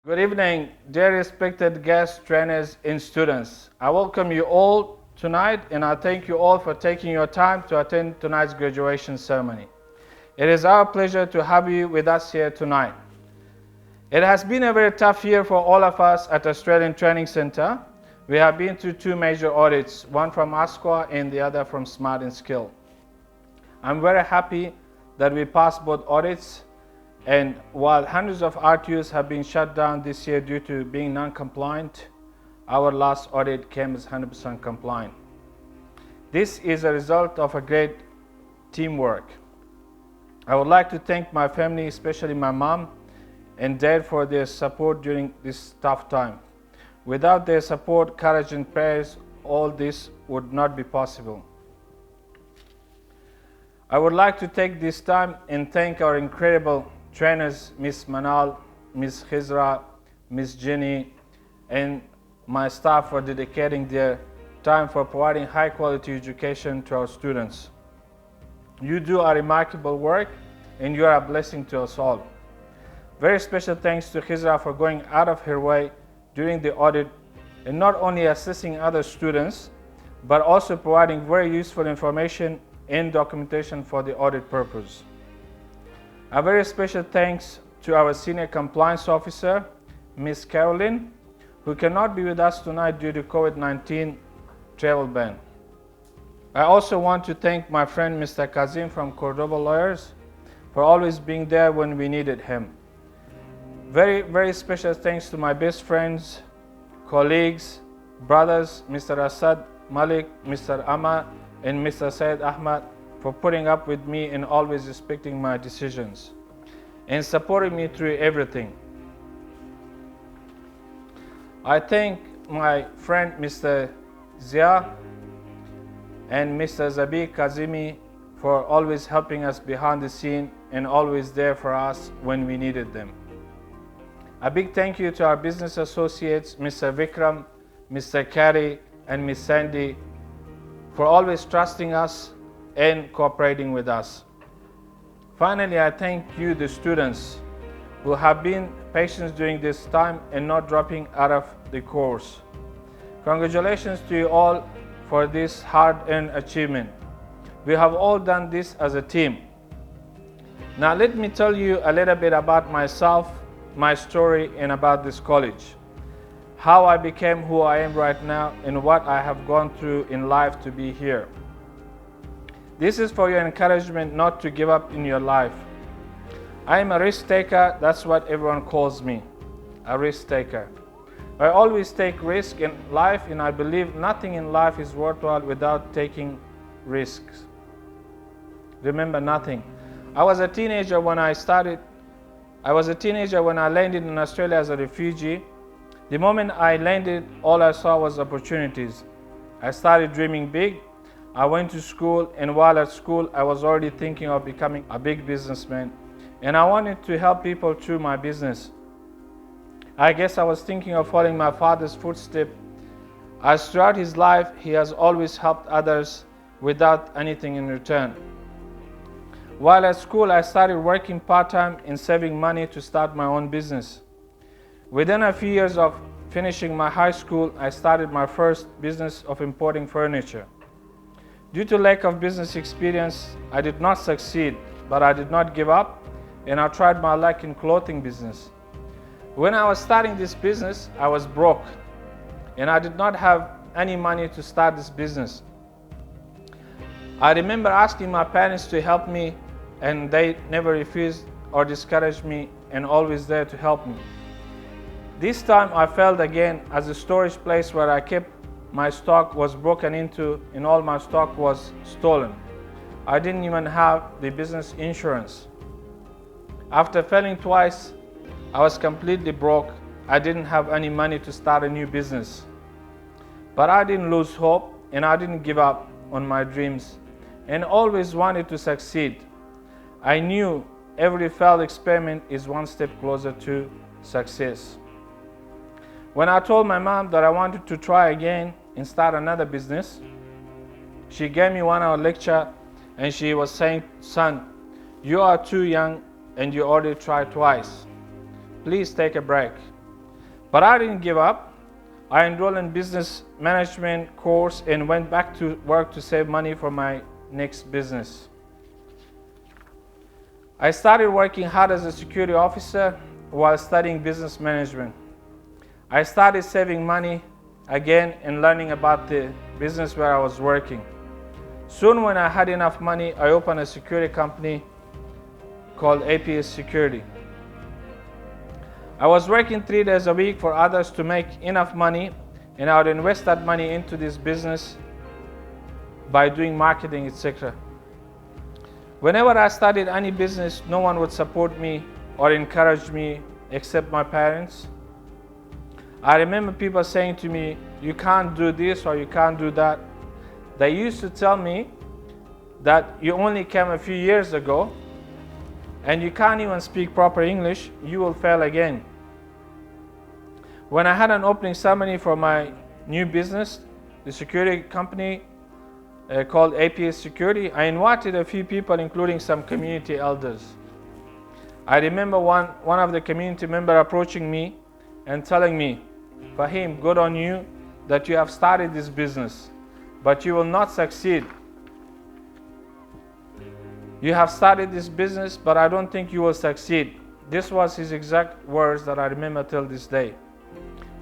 Good evening, dear respected guests, trainers, and students. I welcome you all tonight and I thank you all for taking your time to attend tonight's graduation ceremony. It is our pleasure to have you with us here tonight. It has been a very tough year for all of us at Australian Training Centre. We have been through two major audits, one from ASQA and the other from Smart and Skill. I'm very happy that we passed both audits. And while hundreds of RTUs have been shut down this year due to being non-compliant, our last audit came as 100% compliant. This is a result of a great teamwork. I would like to thank my family, especially my mom and dad, for their support during this tough time. Without their support, courage and prayers, all this would not be possible. I would like to take this time and thank our incredible trainers, Miss Manal, Miss Khizra, Miss Jenny, and my staff for dedicating their time for providing high quality education to our students. You do a remarkable work and you are a blessing to us all. Very special thanks to Khizra for going out of her way during the audit and not only assisting other students, but also providing very useful information and documentation for the audit purpose. A very special thanks to our Senior Compliance Officer, Ms. Caroline, who cannot be with us tonight due to COVID-19 travel ban. I also want to thank my friend Mr. Kazim from Cordoba Lawyers for always being there when we needed him. Very special thanks to my best friends, colleagues, brothers, Mr. Asad Malik, Mr. Amma, and Mr. Syed Ahmad, for putting up with me and always respecting my decisions and supporting me through everything. I thank my friend Mr. Zia and Mr. Zabi Kazimi for always helping us behind the scene and always there for us when we needed them. A big thank you to our business associates, Mr. Vikram, Mr. Kari, and Ms. Sandy, for always trusting us and cooperating with us. Finally, I thank you, the students, who have been patient during this time and not dropping out of the course. Congratulations to you all for this hard-earned achievement. We have all done this as a team. Now let me tell you a little bit about myself, my story, and about this college. How I became who I am right now and what I have gone through in life to be here. This is for your encouragement not to give up in your life. I am a risk taker, that's what everyone calls me, a risk taker. I always take risk in life and I believe nothing in life is worthwhile without taking risks. Remember, nothing. I was a teenager when I landed in Australia as a refugee. The moment I landed, all I saw was opportunities. I started dreaming big. I went to school, and while at school, I was already thinking of becoming a big businessman, and I wanted to help people through my business. I guess I was thinking of following my father's footsteps, as throughout his life, he has always helped others without anything in return. While at school, I started working part-time and saving money to start my own business. Within a few years of finishing my high school, I started my first business of importing furniture. Due to lack of business experience, I did not succeed, but I did not give up, and I tried my luck in clothing business. When I was starting this business, I was broke, and I did not have any money to start this business. I remember asking my parents to help me, and they never refused or discouraged me, and always there to help me. This time I failed again, as the storage place where I kept my stock was broken into and all my stock was stolen. I didn't even have the business insurance. After failing twice, I was completely broke. I didn't have any money to start a new business. But I didn't lose hope and I didn't give up on my dreams and always wanted to succeed. I knew every failed experiment is one step closer to success. When I told my mom that I wanted to try again and start another business, she gave me 1 hour lecture and she was saying, "Son, you are too young and you already tried twice. Please take a break." But I didn't give up. I enrolled in business management course and went back to work to save money for my next business. I started working hard as a security officer while studying business management. I started saving money again and learning about the business where I was working. Soon, when I had enough money, I opened a security company called ATC Security. I was working 3 days a week for others to make enough money, and I would invest that money into this business by doing marketing, etc. Whenever I started any business, no one would support me or encourage me except my parents. I remember people saying to me, "You can't do this or you can't do that." They used to tell me that you only came a few years ago and you can't even speak proper English, you will fail again. When I had an opening ceremony for my new business, the security company called ATC Security, I invited a few people, including some community elders. I remember one of the community members approaching me and telling me, "Fahim, good on you that you have started this business, but you will not succeed. You have started this business, but I don't think you will succeed." This was his exact words that I remember till this day.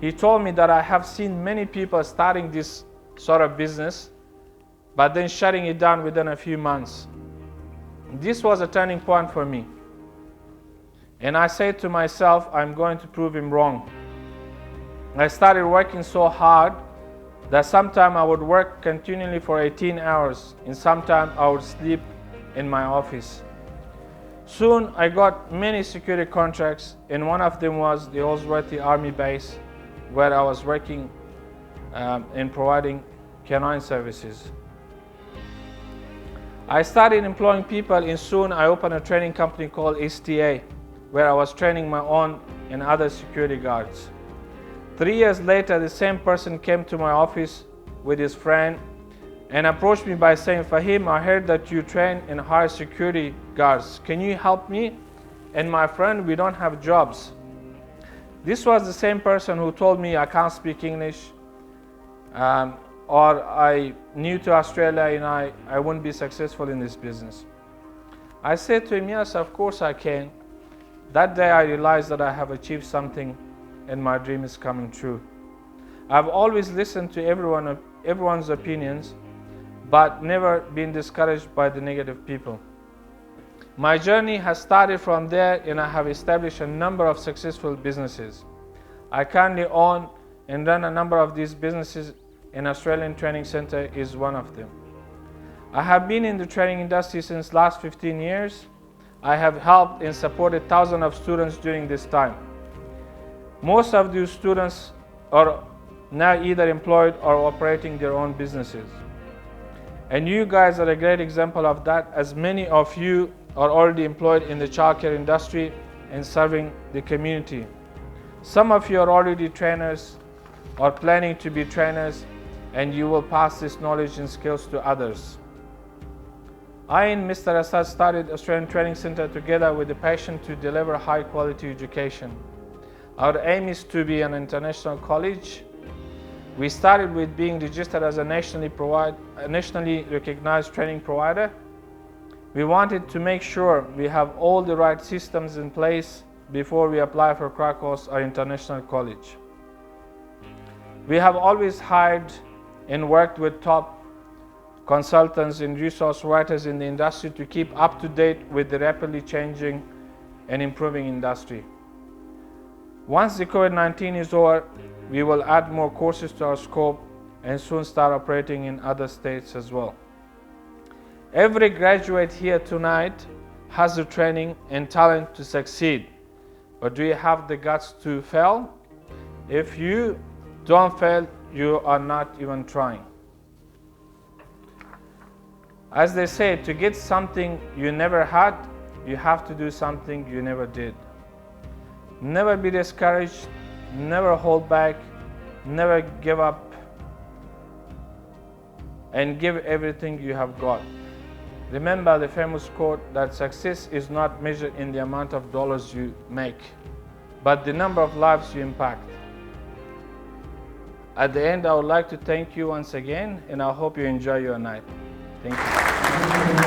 He told me that I have seen many people starting this sort of business, but then shutting it down within a few months. This was a turning point for me. And I said to myself, I'm going to prove him wrong. I started working so hard that sometimes I would work continually for 18 hours, and sometimes I would sleep in my office. Soon I got many security contracts, and one of them was the Osworthy Army Base, where I was working in providing canine services. I started employing people, and soon I opened a training company called STA, where I was training my own and other security guards. 3 years later, the same person came to my office with his friend and approached me by saying, "Fahim, I heard that you train and hire security guards. Can you help me and my friend? We don't have jobs." This was the same person who told me I can't speak English, or I new to Australia and I wouldn't be successful in this business. I said to him, "Yes, of course I can." That day I realized that I have achieved something and my dream is coming true. I've always listened to everyone's opinions, but never been discouraged by the negative people. My journey has started from there, and I have established a number of successful businesses. I currently own and run a number of these businesses, and Australian Training Centre is one of them. I have been in the training industry since last 15 years. I have helped and supported thousands of students during this time. Most of these students are now either employed or operating their own businesses. And you guys are a great example of that, as many of you are already employed in the childcare industry and serving the community. Some of you are already trainers or planning to be trainers, and you will pass this knowledge and skills to others. I and Mr. Assad started Australian Training Centre together with the passion to deliver high quality education. Our aim is to be an international college. We started with being registered as a nationally recognized training provider. We wanted to make sure we have all the right systems in place before we apply for crack course or international college. We have always hired and worked with top consultants and resource writers in the industry to keep up to date with the rapidly changing and improving industry. Once the COVID-19 is over, we will add more courses to our scope and soon start operating in other states as well. Every graduate here tonight has the training and talent to succeed, but do you have the guts to fail? If you don't fail, you are not even trying. As they say, to get something you never had, you have to do something you never did. Never be discouraged, never hold back, never give up, and give everything you have got. Remember the famous quote that success is not measured in the amount of dollars you make, but the number of lives you impact. At the end, I would like to thank you once again, and I hope you enjoy your night. Thank you.